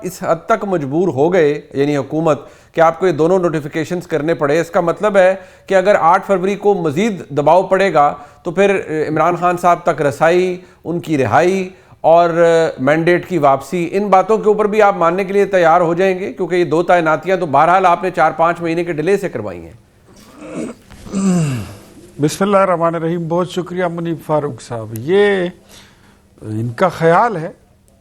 اس حد تک مجبور ہو گئے یعنی حکومت کہ آپ کو یہ دونوں نوٹیفیکیشنز کرنے پڑے، اس کا مطلب ہے کہ اگر 8 فروری کو مزید دباؤ پڑے گا تو پھر عمران خان صاحب تک رسائی، ان کی رہائی اور مینڈیٹ کی واپسی، ان باتوں کے اوپر بھی آپ ماننے کے لیے تیار ہو جائیں گے؟ کیونکہ یہ 2 تعیناتیاں تو بہرحال آپ نے 4-5 مہینے کے ڈیلے سے کروائی ہیں۔ بسم اللہ الرحمن الرحیم۔ بہت شکریہ منیب فاروق صاحب، یہ ان کا خیال ہے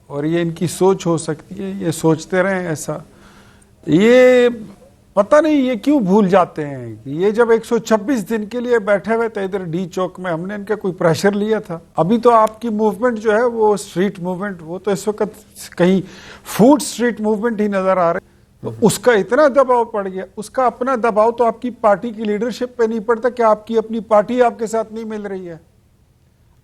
اور یہ ان کی سوچ ہو سکتی ہے، یہ سوچتے رہیں ایسا۔ یہ پتہ نہیں یہ کیوں بھول جاتے ہیں، یہ جب 126 دن کے لیے بیٹھے ہوئے تھے ادھر ڈی چوک میں، ہم نے ان کا کوئی پریشر لیا تھا؟ ابھی تو آپ کی موومنٹ جو ہے وہ اسٹریٹ موومنٹ، وہ تو اس وقت کہیں فوڈ اسٹریٹ موومنٹ ہی نظر آ رہے، تو اس کا اتنا دباؤ پڑ گیا۔ اس کا اپنا دباؤ تو آپ کی پارٹی کی لیڈرشپ پہ نہیں پڑتا کہ آپ کی اپنی پارٹی آپ کے ساتھ نہیں مل رہی ہے،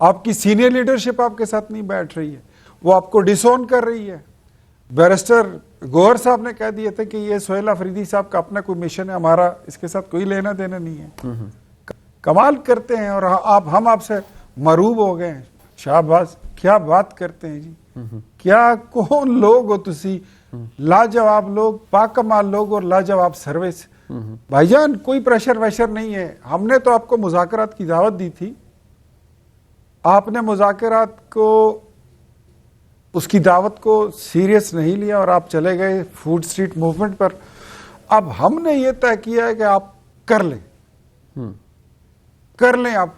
آپ کی سینئر لیڈرشپ آپ کے ساتھ نہیں بیٹھ رہی ہے، وہ آپ کو ڈس اون کر رہی ہے۔ بیرسٹر گوہر صاحب نے کہہ دیے تھے کہ یہ سہیل آفریدی صاحب کا اپنا کوئی مشن ہے، ہمارا اس کے ساتھ کوئی لینا دینا نہیں ہے۔ کمال کرتے ہیں اور ہم آپ سے مروب ہو گئے ہیں۔ شہباز کیا بات کرتے ہیں جی، کیا کون لوگ ہو تسی، لاجواب لوگ، پاکمال لوگ اور لاجواب سروس۔ بھائی جان کوئی پریشر ویشر نہیں ہے، ہم نے تو آپ کو مذاکرات کی دعوت دی تھی، آپ نے مذاکرات کو اس کی دعوت کو سیریس نہیں لیا اور آپ چلے گئے فوڈ اسٹریٹ موومنٹ پر۔ اب ہم نے یہ طے کیا ہے کہ آپ کر لیں آپ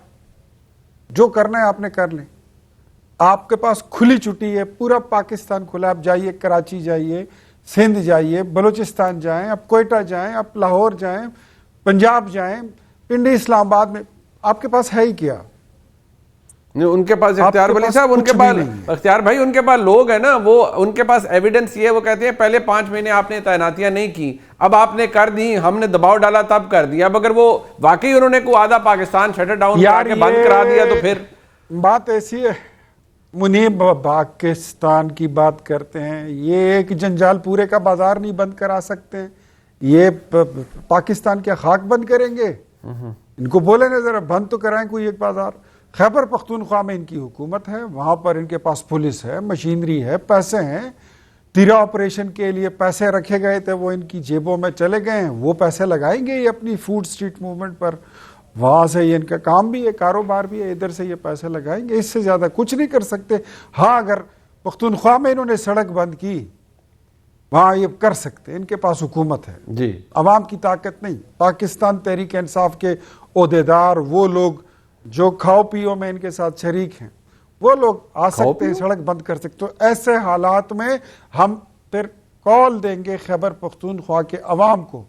جو کرنا ہے آپ نے کر لیں، آپ کے پاس کھلی چھٹی ہے، پورا پاکستان کھلا، آپ جائیے، کراچی جائیے، سندھ جائیے، بلوچستان جائیں، آپ کوئٹہ جائیں، آپ لاہور جائیں، پنجاب جائیں، پنڈی اسلام آباد میں، آپ کے پاس ہے ہی کیا؟ ان کے پاس اختیار ولی صاحب، ان کے پاس اختیار بھائی، ان کے پاس لوگ ہیں نا، وہ ان کے پاس ایویڈنس یہ ہے، وہ کہتے ہیں پہلے 5 مہینے آپ نے تعیناتیاں نہیں کی، اب آپ نے کر دی، ہم نے دباؤ ڈالا تب کر دیا۔ اب اگر وہ واقعی انہوں نے کوئی آدھا پاکستان شٹر ڈاؤن کرا کے بند کرا دیا تو پھر بات ایسی ہے۔ منیب پاکستان کی بات کرتے ہیں، یہ ایک جنجال پورے کا بازار نہیں بند کرا سکتے، یہ پاکستان کیا خاک بند کریں گے؟ ان کو بولے نا ذرا بند تو کرائیں کوئی ایک بازار۔ خیبر پختونخوا میں ان کی حکومت ہے، وہاں پر ان کے پاس پولیس ہے، مشینری ہے، پیسے ہیں، تیرا آپریشن کے لیے پیسے رکھے گئے تھے وہ ان کی جیبوں میں چلے گئے ہیں، وہ پیسے لگائیں گے یہ اپنی فوڈ اسٹریٹ موومنٹ پر، وہاں سے یہ ان کا کام بھی ہے، کاروبار بھی ہے، ادھر سے یہ پیسے لگائیں گے، اس سے زیادہ کچھ نہیں کر سکتے۔ ہاں اگر پختونخوا میں انہوں نے سڑک بند کی، وہاں یہ کر سکتے، ان کے پاس حکومت ہے جی، عوام کی طاقت نہیں۔ پاکستان تحریک انصاف کے عہدیدار، وہ لوگ جو کھاؤ پیو میں ان کے ساتھ شریک ہیں، وہ لوگ آ سکتے ہیں، سڑک بند کر سکتے۔ تو ایسے حالات میں ہم پھر کال دیں گے خیبر پختونخوا کے عوام کو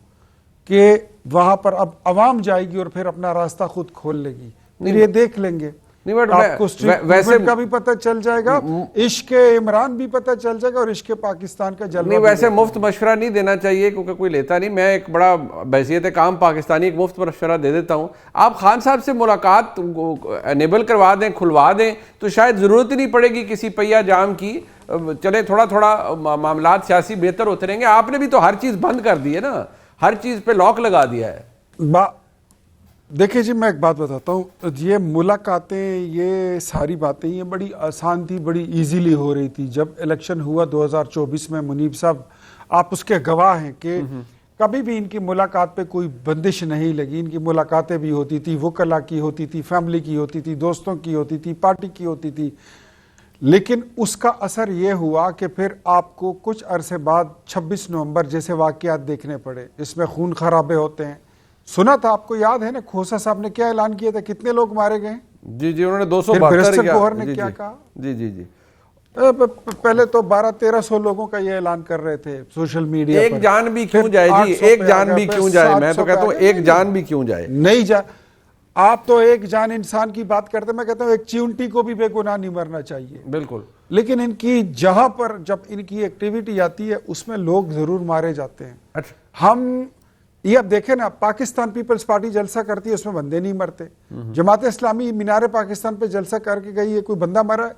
کہ وہاں پر اب عوام جائے گی اور پھر اپنا راستہ خود کھول لے گی، پھر یہ دیکھ لیں گے، آپ کو اسٹریٹ موومنٹ کا بھی پتہ چل جائے گا، عشق عمران بھی پتہ چل جائے گا اور عشق پاکستان کا جلوہ۔ نہیں ویسے مفت مشورہ نہیں دینا چاہیے کیونکہ کوئی لیتا نہیں، میں ایک بڑا بحیثیت کام پاکستانی ایک مفت مشورہ دے دیتا ہوں، آپ خان صاحب سے ملاقات انیبل کروا دیں، کھلوا دیں، تو شاید ضرورت ہی نہیں پڑے گی کسی پہیا جام کی، چلے تھوڑا تھوڑا معاملات سیاسی بہتر ہوتے رہیں گے۔ آپ نے بھی تو ہر چیز بند کر دی ہے نا، ہر چیز پہ لاک لگا دیا ہے۔ دیکھیں جی میں ایک بات بتاتا ہوں، یہ ملاقاتیں، یہ ساری باتیں یہ بڑی آسان تھی، بڑی ایزیلی ہو رہی تھی۔ جب الیکشن ہوا 2024 میں، منیب صاحب آپ اس کے گواہ ہیں کہ کبھی بھی ان کی ملاقات پہ کوئی بندش نہیں لگی، ان کی ملاقاتیں بھی ہوتی تھی، وکلا کی ہوتی تھی، فیملی کی ہوتی تھی، دوستوں کی ہوتی تھی، پارٹی کی ہوتی تھی، لیکن اس کا اثر یہ ہوا کہ پھر آپ کو کچھ عرصے بعد 26 نومبر جیسے واقعات دیکھنے پڑے، اس میں خون خرابے ہوتے ہیں۔ سنا تھا، آپ کو یاد ہے نا کھوسا صاحب نے کیا اعلان کیا تھا، کتنے لوگ مارے گئے؟ جی جی، انہوں نے 272 گوہر نے کیا کہا؟ جی جی جی، پہلے تو 1200-1300 لوگوں کا یہ اعلان کر رہے تھے سوشل میڈیا پر، ایک جان بھی کیوں جائے جی، ایک جان بھی کیوں جائے، میں تو کہتا ہوں ایک جان بھی کیوں جائے، نہیں جائے۔ آپ تو ایک جان انسان کی بات کرتے ہیں، میں کہتا ہوں ایک چیونٹی کو بھی بے گناہ نہیں مرنا چاہیے، بالکل، لیکن ان کی جہاں پر جب ان کی ایکٹیویٹی آتی ہے اس میں لوگ ضرور مارے جاتے ہیں۔ ہم یہ اب دیکھیں نا، پاکستان پیپلز پارٹی جلسہ کرتی ہے، اس میں بندے نہیں مرتے۔ جماعت اسلامی مینار پاکستان پہ جلسہ کر کے گئی ہے، کوئی بندہ مرا ہے؟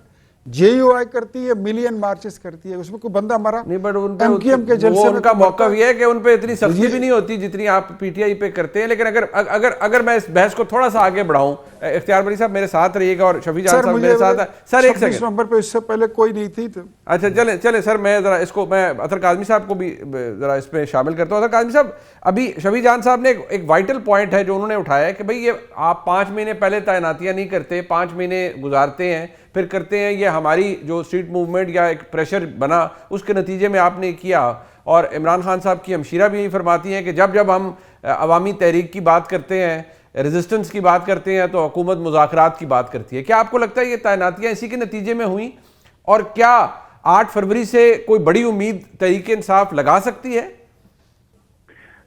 JUI کرتی ہے, ملین مارچز کرتی ہے, اس میں کوئی بندہ مرا نہیں بٹ ان پہ MQM کے وہ جلسے ان میں کا کوئی مرتا موقف یہ ہے کہ ان پہ اتنی سختی بھی نہیں ہوتی جتنی آپ پی ٹی آئی پہ کرتے ہیں. لیکن اگر میں اس بحث کو تھوڑا سا آگے بڑھاؤں, اختیار ولی صاحب میرے ساتھ رہیے گا اور شفیع جان صاحب میرے ساتھ ہیں. سر ایک 26 سیکنڈ, نومبر پہ اس سے پہلے کوئی نہیں تھی تو اچھا چلیں سر, میں ذرا اس کو میں اطہر کاظمی صاحب کو بھی ذرا اس پہ شامل کرتا ہوں. اطہر کاظمی صاحب, ابھی شفیع جان صاحب نے ایک وائٹل پوائنٹ ہے جو انہوں نے اٹھایا ہے کہ بھئی یہ آپ 5 مہینے پہلے تعیناتیاں نہیں کرتے, 5 مہینے گزارتے ہیں پھر کرتے ہیں, یہ ہماری جو اسٹریٹ موومنٹ یا ایک پریشر بنا اس کے نتیجے میں آپ نے کیا. اور عمران خان صاحب کی ہمشیرہ بھی یہی فرماتی ہیں کہ جب ہم عوامی تحریک کی بات کرتے ہیں, ریزسٹنس کی بات کرتے ہیں, تو حکومت مذاکرات کی بات کرتی ہے. کیا آپ کو لگتا ہے یہ تعیناتیاں اسی کے نتیجے میں ہوئیں, اور کیا 8 فروری سے کوئی بڑی امید تحریک انصاف لگا سکتی ہے؟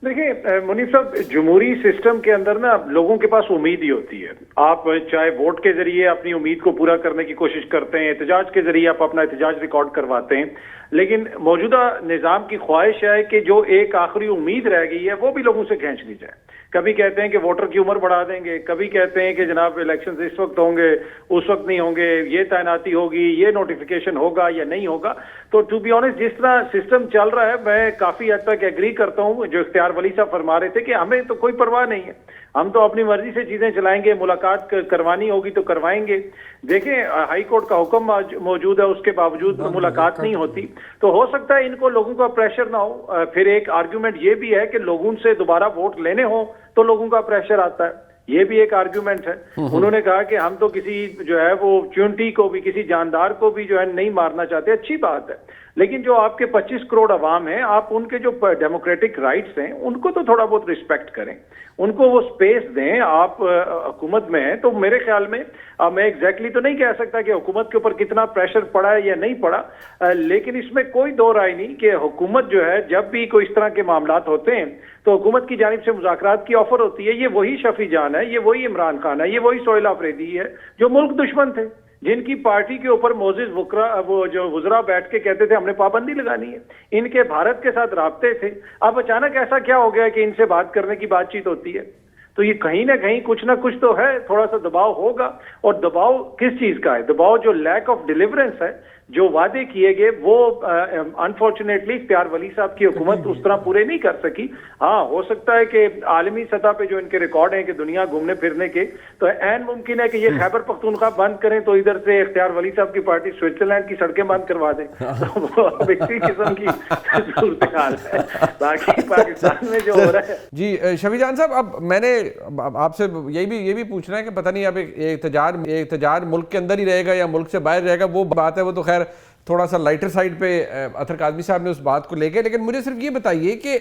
دیکھیں منیف صاحب, جمہوری سسٹم کے اندر نا لوگوں کے پاس امید ہی ہوتی ہے. آپ چاہے ووٹ کے ذریعے اپنی امید کو پورا کرنے کی کوشش کرتے ہیں, احتجاج کے ذریعے آپ اپنا احتجاج ریکارڈ کرواتے ہیں, لیکن موجودہ نظام کی خواہش ہے کہ جو ایک آخری امید رہ گئی ہے وہ بھی لوگوں سے کھینچ لی جائے. کبھی کہتے ہیں کہ ووٹر کی عمر بڑھا دیں گے, کبھی کہتے ہیں کہ جناب الیکشن اس وقت ہوں گے, اس وقت نہیں ہوں گے, یہ تعیناتی ہوگی, یہ نوٹیفیکیشن ہوگا یا نہیں ہوگا. تو ٹو بی آنیسٹ جس طرح سسٹم چل رہا ہے میں کافی حد تک ایگری کرتا ہوں جو اختیار ولی صاحب فرما رہے تھے کہ ہمیں تو کوئی پرواہ نہیں ہے, ہم تو اپنی مرضی سے چیزیں چلائیں گے, ملاقات کروانی ہوگی تو کروائیں گے. دیکھیں ہائی کورٹ کا حکم موجود ہے, اس کے باوجود ملاقات نہیں ہوتی. تو ہو سکتا ہے ان کو لوگوں کا پریشر نہ ہو. پھر ایک آرگیومنٹ یہ بھی ہے کہ لوگوں سے دوبارہ ووٹ لینے ہوں تو لوگوں کا پریشر آتا ہے, یہ بھی ایک آرگیومنٹ ہے. انہوں نے کہا کہ ہم تو کسی جو ہے وہ چونٹی کو بھی, کسی جاندار کو بھی جو ہے نہیں مارنا چاہتے, اچھی بات ہے, لیکن جو آپ کے 25 کروڑ عوام ہیں, آپ ان کے جو ڈیموکریٹک رائٹس ہیں ان کو تو تھوڑا بہت ریسپیکٹ کریں, ان کو وہ سپیس دیں. آپ حکومت میں ہیں تو میرے خیال میں میں ایگزیکٹلی تو نہیں کہہ سکتا کہ حکومت کے اوپر کتنا پریشر پڑا ہے یا نہیں پڑا, لیکن اس میں کوئی دو رائے نہیں کہ حکومت جو ہے جب بھی کوئی اس طرح کے معاملات ہوتے ہیں تو حکومت کی جانب سے مذاکرات کی آفر ہوتی ہے. یہ وہی شفیع جان ہے, یہ وہی عمران خان ہے, یہ وہی سہیل آفریدی ہے جو ملک دشمن تھے, جن کی پارٹی کے اوپر موزز وہ جو وزراء بیٹھ کے کہتے تھے ہم نے پابندی لگانی ہے. ان کے بھارت کے ساتھ رابطے تھے. اب اچانک ایسا کیا ہو گیا کہ ان سے بات کرنے کی بات چیت ہوتی ہے؟ تو یہ کہیں نہ کہیں کچھ نہ کچھ تو ہے, تھوڑا سا دباؤ ہوگا. اور دباؤ کس چیز کا ہے؟ دباؤ جو لیک آف ڈیلیورنس ہے, جو وعدے کیے گئے وہ انفارچونیٹلی اختیار ولی صاحب کی حکومت اس طرح پورے نہیں کر سکی. ہاں ہو سکتا ہے کہ عالمی سطح پہ جو ان کے ریکارڈ ہیں کہ دنیا گھومنے پھرنے کے, تو عین ممکن ہے کہ یہ خیبر پختونخوا بند کریں تو ادھر سے اختیار ولی صاحب کی پارٹی سوئٹزرلینڈ کی سڑکیں بند کروا دیں. تو وہ اب اسی قسم کی صورتحال ہے. باقی پاکستان میں جو ہو رہا ہے. جی شفیع جان صاحب, اب میں نے آپ سے یہ بھی پوچھنا ہے کہ پتہ نہیں اب احتجاج ملک کے اندر ہی رہے گا یا ملک سے باہر رہے گا, وہ بات ہے, وہ تو خیر تھوڑا سا لائٹر سائڈ پہ اطہر کاظمی صاحب نے اس بات کو لے کے. لیکن مجھے صرف یہ بتائیے کہ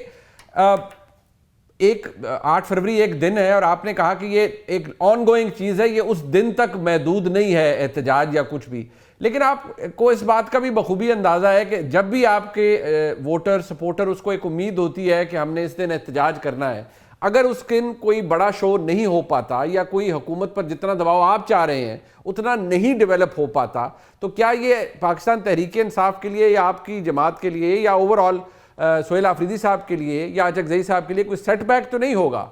8 فروری ایک دن ہے اور آپ نے کہا کہ یہ ایک آن گوئنگ چیز ہے, یہ اس دن تک محدود نہیں ہے احتجاج یا کچھ بھی, لیکن آپ کو اس بات کا بھی بخوبی اندازہ ہے کہ جب بھی آپ کے ووٹر سپورٹر اس کو ایک امید ہوتی ہے کہ ہم نے اس دن احتجاج کرنا ہے, اگر اس دن کوئی بڑا شو نہیں ہو پاتا یا کوئی حکومت پر جتنا دباؤ آپ چاہ رہے ہیں اتنا نہیں ڈیولپ ہو پاتا, تو کیا یہ پاکستان تحریک انصاف کے لیے یا آپ کی جماعت کے لیے یا اوور آل سہیل آفریدی صاحب کے لیے یا اچکزئی صاحب کے لیے کوئی سیٹ بیک تو نہیں ہوگا؟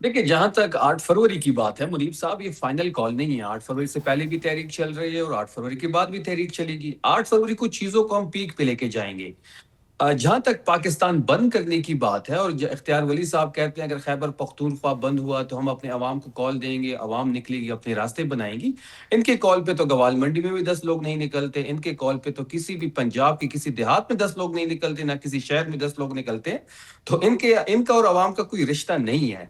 دیکھیں جہاں تک 8 فروری کی بات ہے منیب صاحب, یہ فائنل کال نہیں ہے. 8 فروری سے پہلے بھی تحریک چل رہی ہے اور 8 فروری کے بعد بھی تحریک چلے گی. 8 فروری کو چیزوں کو ہم پیک پہ لے کے جائیں گے. جہاں تک پاکستان بند کرنے کی بات ہے, اور اختیار ولی صاحب کہتے ہیں اگر خیبر پختونخوا بند ہوا تو ہم اپنے عوام کو کال دیں گے, عوام نکلے گی, اپنے راستے بنائیں گی. ان کے کال پہ تو گوال منڈی میں بھی 10 لوگ نہیں نکلتے, ان کے کال پہ تو کسی بھی پنجاب کے کسی دیہات میں 10 لوگ نہیں نکلتے, نہ کسی شہر میں 10 لوگ نکلتے. تو ان کا اور عوام کا کوئی رشتہ نہیں ہے.